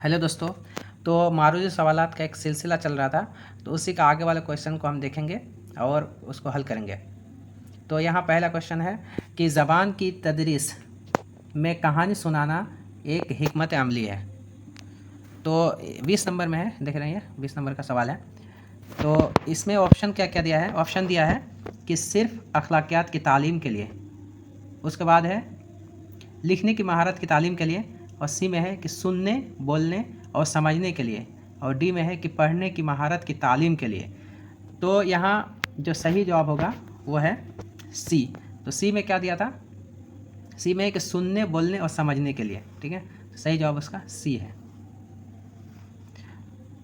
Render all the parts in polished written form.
Hello दोस्तों। तो मारूजी सवालात का एक सिलसिला चल रहा था, तो उसी का आगे वाले क्वेश्चन को हम देखेंगे और उसको हल करेंगे। तो यहाँ पहला क्वेश्चन है कि ज़बान की तदरीस में कहानी सुनाना एक हिकमत अमली है। तो 20 नंबर में है, देख रहे हैं, 20 नंबर का सवाल है। तो इसमें ऑप्शन क्या क्या दिया है? ऑप्शन दिया है कि सिर्फ अखलाकियात की तालीम के लिए, उसके बाद है लिखने की महारत की तालीम के लिए, और सी में है कि सुनने, बोलने और समझने के लिए, और डी में है कि पढ़ने की महारत की तालीम के लिए। तो यहाँ जो सही जवाब होगा वो है सी। तो सी में क्या दिया था? सी में है कि सुनने, बोलने और समझने के लिए। ठीक है, तो सही जवाब उसका सी है।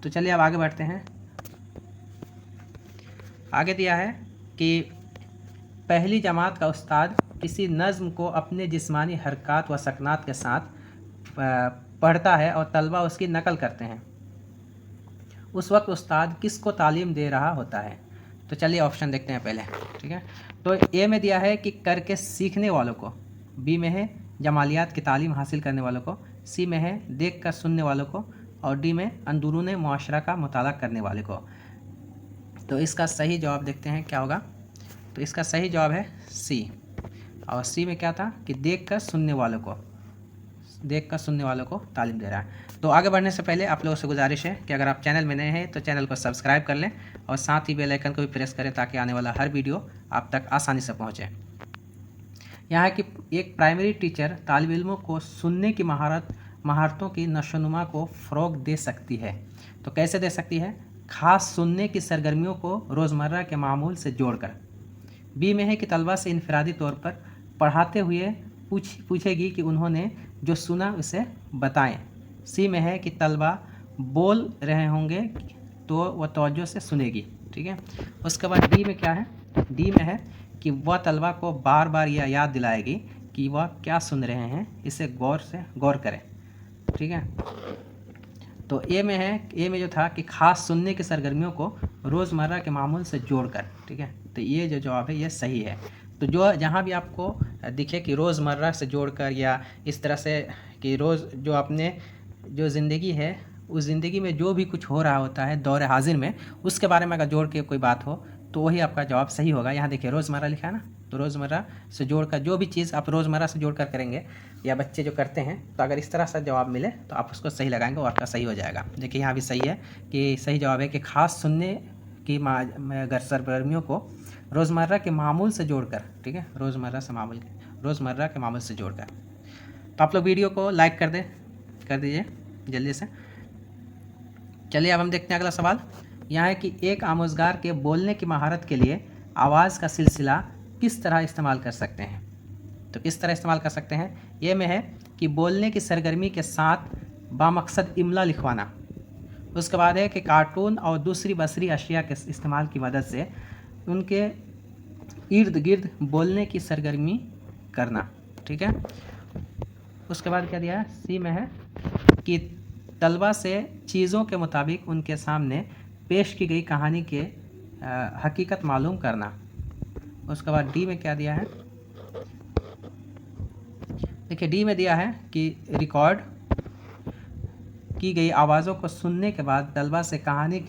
तो चलिए अब आगे बढ़ते हैं। आगे दिया है कि पहली जमात का उस्ताद किसी नज़्म को अपने जिस्मानी हरकत व सकनात के साथ पढ़ता है और तलबा उसकी नकल करते हैं। उस वक्त उस्ताद किसको तालीम दे रहा होता है? तो चलिए ऑप्शन देखते हैं पहले। ठीक है, तो ए में दिया है कि करके सीखने वालों को, बी में है जमालियात की तालीम हासिल करने वालों को, सी में है देख कर सुनने वालों को, और डी में अंदरूनी मुआशरा का मुताला करने वाले को। तो इसका सही जवाब देखते हैं क्या होगा। तो इसका सही जवाब है सी, और सी में क्या था कि देख कर सुनने वालों को, देख कर सुनने वालों को तालीम दे रहा है। तो आगे बढ़ने से पहले आप लोगों से गुजारिश है कि अगर आप चैनल में नए हैं तो चैनल को सब्सक्राइब कर लें और साथ ही बेल आइकन को भी प्रेस करें ताकि आने वाला हर वीडियो आप तक आसानी से पहुंचे। यहाँ है कि एक प्राइमरी टीचर तालिब इल्मों को सुनने की महारतों की नशोनुमा को फ़रोग दे सकती है। तो कैसे दे सकती है? ख़ास सुनने की सरगर्मियों को रोज़मर्रा के मामूल से जोड़कर। बी में है कि तलबा से इनफरादी तौर पर पढ़ाते हुए पूछेगी कि उन्होंने जो सुना उसे बताएं। सी में है कि तलबा बोल रहे होंगे तो वह तवज्जो से सुनेगी। ठीक है, उसके बाद डी में क्या है? डी में है कि वह तलबा को बार बार यह याद दिलाएगी कि वह क्या सुन रहे हैं, इसे गौर करें। ठीक है, तो ए में है, ए में जो था कि ख़ास सुनने की सरगर्मियों को रोज़मर्रा के मामूल से जोड़कर। ठीक है, तो ये जो जवाब है ये सही है। तो जो जहाँ भी आपको दिखे कि रोज़मर्रा से जोड़कर या इस तरह से कि रोज़ जो आपने जो ज़िंदगी है उस ज़िंदगी में जो भी कुछ हो रहा होता है दौर हाजिर में, उसके बारे में अगर जोड़ के कोई बात हो तो वही आपका जवाब सही होगा। यहाँ देखिए रोज़मर्रा लिखा है ना, तो रोज़मर्रा से जोड़कर जो भी चीज़ आप रोज़मर्रा से जोड़कर करेंगे या बच्चे जो करते हैं, तो अगर इस तरह से जवाब मिले तो आप उसको सही लगाएंगे और आपका सही हो जाएगा। देखिए यहाँ भी सही है कि सही जवाब है कि ख़ास सुनने की सरगर्मियों को रोज़मर्रा के मामूल से जोड़कर। ठीक है, रोज़मर्रा के मामूल से जोड़कर। तो आप लोग वीडियो को लाइक कर दीजिए जल्दी से। चलिए अब हम देखते हैं अगला सवाल। यहाँ है कि एक आमोज़गार के बोलने की महारत के लिए आवाज़ का सिलसिला किस तरह इस्तेमाल कर सकते हैं? तो किस तरह इस्तेमाल कर सकते हैं? ये में है कि बोलने की सरगर्मी के साथ बामकसद इमला लिखवाना। उसके बाद है कि कार्टून और दूसरी बसरी अशिया के इस्तेमाल की मदद से उनके इर्द गिर्द बोलने की सरगर्मी करना। ठीक है, उसके बाद क्या दिया है? सी में है कि तलबा से चीज़ों के मुताबिक उनके सामने पेश की गई कहानी के हकीकत मालूम करना। उसके बाद डी में क्या दिया है? देखिए डी में दिया है कि रिकॉर्ड की गई आवाज़ों को सुनने के बाद तलबा से कहानी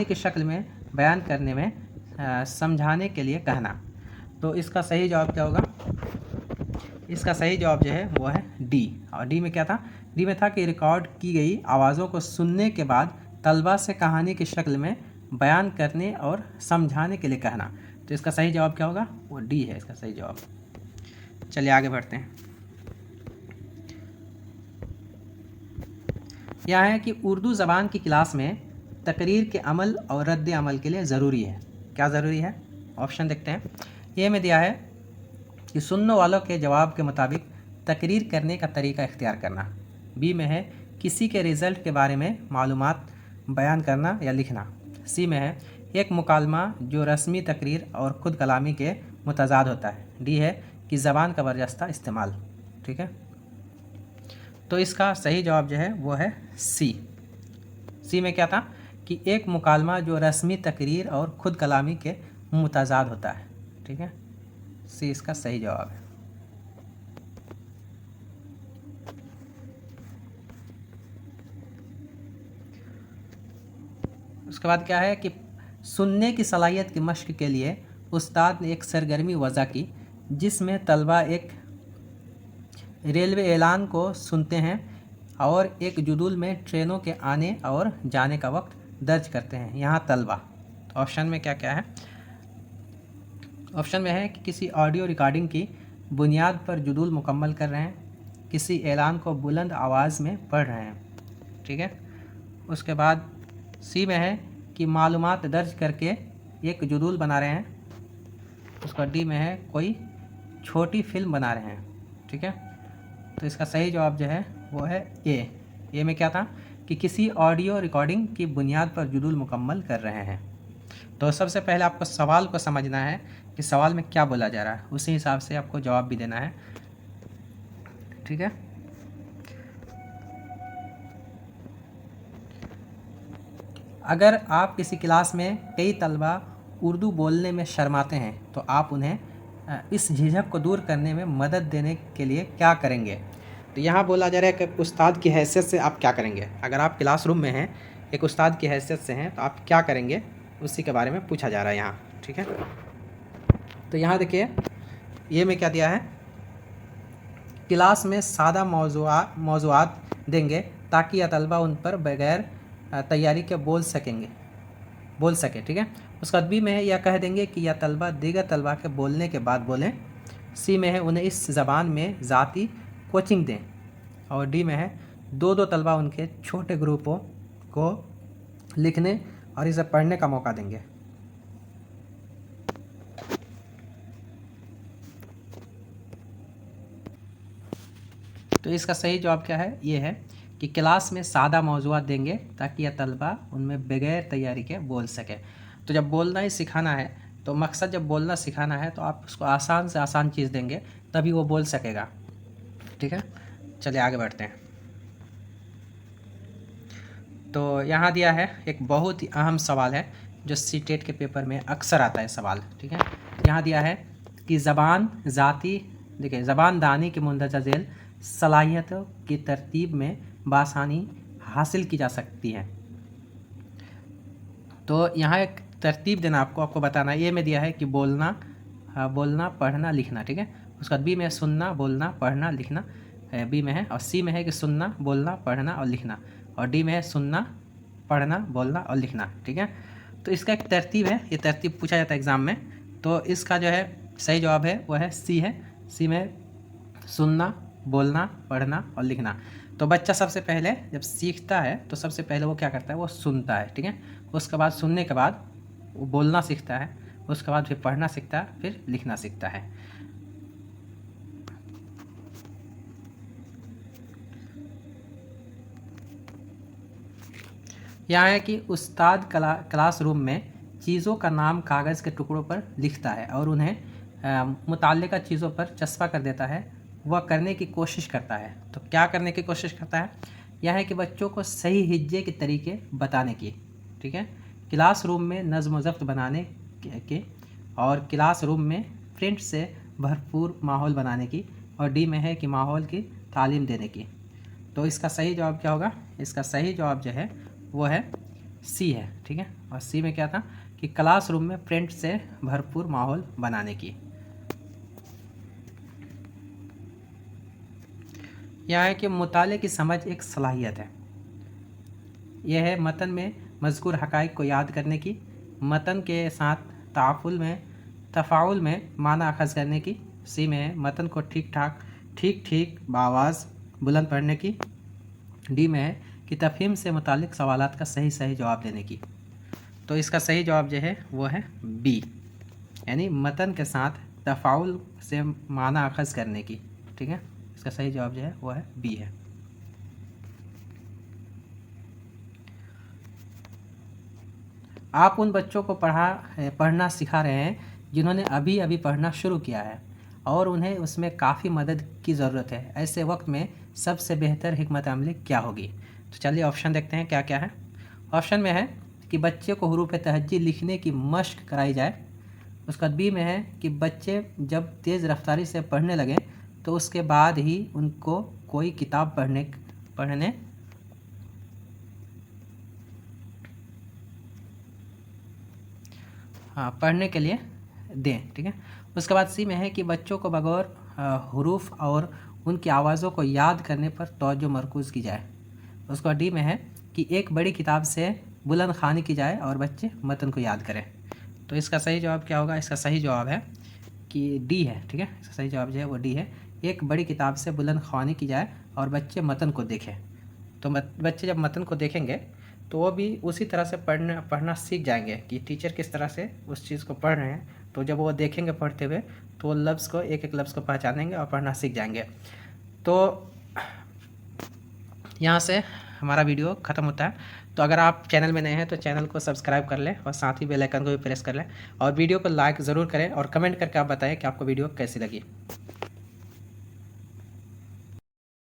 की शक्ल में बयान करने में समझाने के लिए कहना। तो इसका सही जवाब क्या होगा? इसका सही जवाब जो है वो है डी। और डी में क्या था? डी में था कि रिकॉर्ड की गई आवाज़ों को सुनने के बाद तलबा से कहानी की शक्ल में बयान करने और समझाने के लिए कहना। तो इसका सही जवाब क्या होगा? वो डी है इसका सही जवाब। चलिए आगे बढ़ते हैं। यह है कि उर्दू ज़बान की क्लास में तकरीर के अमल और रद्द अमल के लिए ज़रूरी है। क्या ज़रूरी है? ऑप्शन देखते हैं। ए में दिया है कि सुनने वालों के जवाब के मुताबिक तकरीर करने का तरीका इख्तियार करना। बी में है किसी के रिज़ल्ट के बारे में मालूमात बयान करना या लिखना। सी में है एक मुकालमा जो रस्मी तकरीर और ख़ुद कलामी के मुतज़ाद होता है। डी है कि ज़बान का बरजस्ता इस्तेमाल। ठीक है, तो इसका सही जवाब जो है वो है सी। सी में क्या था कि एक मुकालमा जो रस्मी तकरीर और ख़ुद कलामी के मुतज़ाद होता है। ठीक है, सी इसका सही जवाब है। उसके बाद क्या है कि सुनने की सलाहियत की मश्क के लिए उस्ताद ने एक सरगर्मी वज़ा की, जिसमें तलबा एक रेलवे ऐलान को सुनते हैं और एक जुदूल में ट्रेनों के आने और जाने का वक्त दर्ज करते हैं। यहाँ तलबा, तो ऑप्शन में क्या क्या है? ऑप्शन में है कि किसी ऑडियो रिकॉर्डिंग की बुनियाद पर जुदूल मुकम्मल कर रहे हैं, किसी ऐलान को बुलंद आवाज़ में पढ़ रहे हैं, ठीक है। उसके बाद सी में है कि मालूमात दर्ज करके एक जुदूल बना रहे हैं। उसका डी में है कोई छोटी फिल्म बना रहे हैं, ठीक है। तो इसका सही जवाब जो है वो है ए में क्या था कि किसी ऑडियो रिकॉर्डिंग की बुनियाद पर जुदूल मुकम्मल कर रहे हैं। तो सबसे पहले आपको सवाल को समझना है कि सवाल में क्या बोला जा रहा है, उसी हिसाब से आपको जवाब भी देना है, ठीक है। अगर आप किसी क्लास में कई तलबा उर्दू बोलने में शर्माते हैं तो आप उन्हें इस झिझक को दूर करने में मदद देने के लिए क्या करेंगे? तो यहाँ बोला जा रहा है कि उस्ताद की हैसियत से आप क्या करेंगे। अगर आप क्लासरूम में हैं, एक उस्ताद की हैसियत से हैं, तो आप क्या करेंगे, उसी के बारे में पूछा जा रहा है यहाँ, ठीक है। तो यहाँ देखिए ये में क्या दिया है, क्लास में सादा मौज़ूआत देंगे ताकि यह तलबा उन पर बगैर तैयारी के बोल सके, ठीक है। उसका बी में है यह कह देंगे कि यह तलबा दीगर तलबा के बोलने के बाद बोलें। सी में है उन्हें इस ज़बान में ज़ाती कोचिंग दें। और डी में है दो तलबा उनके छोटे ग्रुपों को लिखने और इसे पढ़ने का मौका देंगे। तो इसका सही जवाब क्या है? ये है कि क्लास में सादा मौज़ूआत देंगे ताकि यह तलबा उनमें बगैर तैयारी के बोल सके। तो जब बोलना ही सिखाना है, तो मकसद जब बोलना सिखाना है तो आप उसको आसान से आसान चीज़ देंगे, तभी वो बोल सकेगा, ठीक है। चलिए आगे बढ़ते हैं। तो यहाँ दिया है एक बहुत ही अहम सवाल है जो सीटेट के पेपर में अक्सर आता है सवाल, ठीक है। यहाँ दिया है कि ज़बान दानी के मुंदरजा झेल सलाहियतों की तरतीब में बासानी हासिल की जा सकती है। तो यहाँ एक तरतीब देना आपको बताना है। ए में दिया है कि बोलना पढ़ना लिखना, ठीक है। उसका बी में सुनना बोलना पढ़ना लिखना, बी में है। और सी में है कि सुनना बोलना पढ़ना और लिखना, और डी में है सुनना पढ़ना बोलना और लिखना, ठीक है। तो इसका एक तरतीब है, ये तरतीब पूछा जाता है एग्ज़ाम में। तो इसका जो है सही जवाब है वो है सी है। सी में सुनना बोलना पढ़ना और लिखना। तो बच्चा सबसे पहले जब सीखता है तो सबसे पहले वो क्या करता है, वो सुनता है, ठीक है। उसके बाद सुनने के बाद वो बोलना सीखता है, उसके बाद फिर पढ़ना सीखता है, फिर लिखना सीखता है। यहाँ है कि उस्ताद क्लासरूम में चीज़ों का नाम कागज़ के टुकड़ों पर लिखता है और उन्हें मुताल्लिका चीज़ों पर चस्पा कर देता है। वह करने की कोशिश करता है। तो क्या करने की कोशिश करता है? यह है कि बच्चों को सही हिज्जे के तरीके बताने की, ठीक है। क्लासरूम में नज़्म व ज़ब्त बनाने के और क्लासरूम में प्रिंट से भरपूर माहौल बनाने की, और डी में है कि माहौल की तालीम देने की। तो इसका सही जवाब क्या होगा? इसका सही जवाब जो है वो है सी है, ठीक है। और सी में क्या था कि क्लासरूम में प्रिंट से भरपूर माहौल बनाने की। यह है कि मुताले की समझ एक सलाहियत है। यह है मतन में मज़कूर हक़ाइक़ को याद करने की, मतन के साथ तफ़ाउल में माना अख़ज़ करने की। सी में है मतन को ठीक बआवाज़ बुलंद पढ़ने की। डी में है कि तफ़हीम से मुतालिक सवालात का सही जवाब देने की। तो इसका सही जवाब जो है वो है बी, यानी मतन के साथ तफ़ाउल से माना अख़ज़ करने की, ठीक है। इसका सही जवाब जो है वो है बी है। आप उन बच्चों को पढ़ना सिखा रहे हैं जिन्होंने अभी पढ़ना शुरू किया है और उन्हें उसमें काफ़ी मदद की ज़रूरत है। ऐसे वक्त में सबसे बेहतर हिकमत अमली क्या होगी? तो चलिए ऑप्शन देखते हैं क्या क्या है। ऑप्शन में है कि बच्चे को हुरूफ तहज्जी लिखने की मश्क कराई जाए। उसका बी में है कि बच्चे जब तेज़ रफ्तारी से पढ़ने लगें तो उसके बाद ही उनको कोई किताब पढ़ने हाँ पढ़ने के लिए दें, ठीक है। उसके बाद सी में है कि बच्चों को बगौर हरूफ और उनकी आवाज़ों को याद करने पर तवज्जो मरकूज़ की जाए। उसके बाद डी में है कि एक बड़ी किताब से बुलंद ख़्वानी की जाए और बच्चे मतन को याद करें। तो इसका सही जवाब क्या होगा? इसका सही जवाब है कि डी है, ठीक है। इसका सही जवाब जो है वो डी है, एक बड़ी किताब से बुलंद ख़्वानी की जाए और बच्चे मतन को देखें। तो बच्चे जब मतन को देखेंगे तो वो भी उसी तरह से पढ़ना सीख जाएंगे कि टीचर किस तरह से उस चीज़ को पढ़ रहे हैं। तो जब वो देखेंगे पढ़ते हुए तो वो लफ्ज़ को एक एक लफ्ज़ को पहचानेंगे और पढ़ना सीख जाएंगे। तो यहाँ से हमारा वीडियो ख़त्म होता है। तो अगर आप चैनल में नए हैं तो चैनल को सब्सक्राइब कर लें और साथ ही बेल आइकन को भी प्रेस कर लें और वीडियो को लाइक ज़रूर करें और कमेंट करके आप बताएं कि आपको वीडियो कैसी लगी।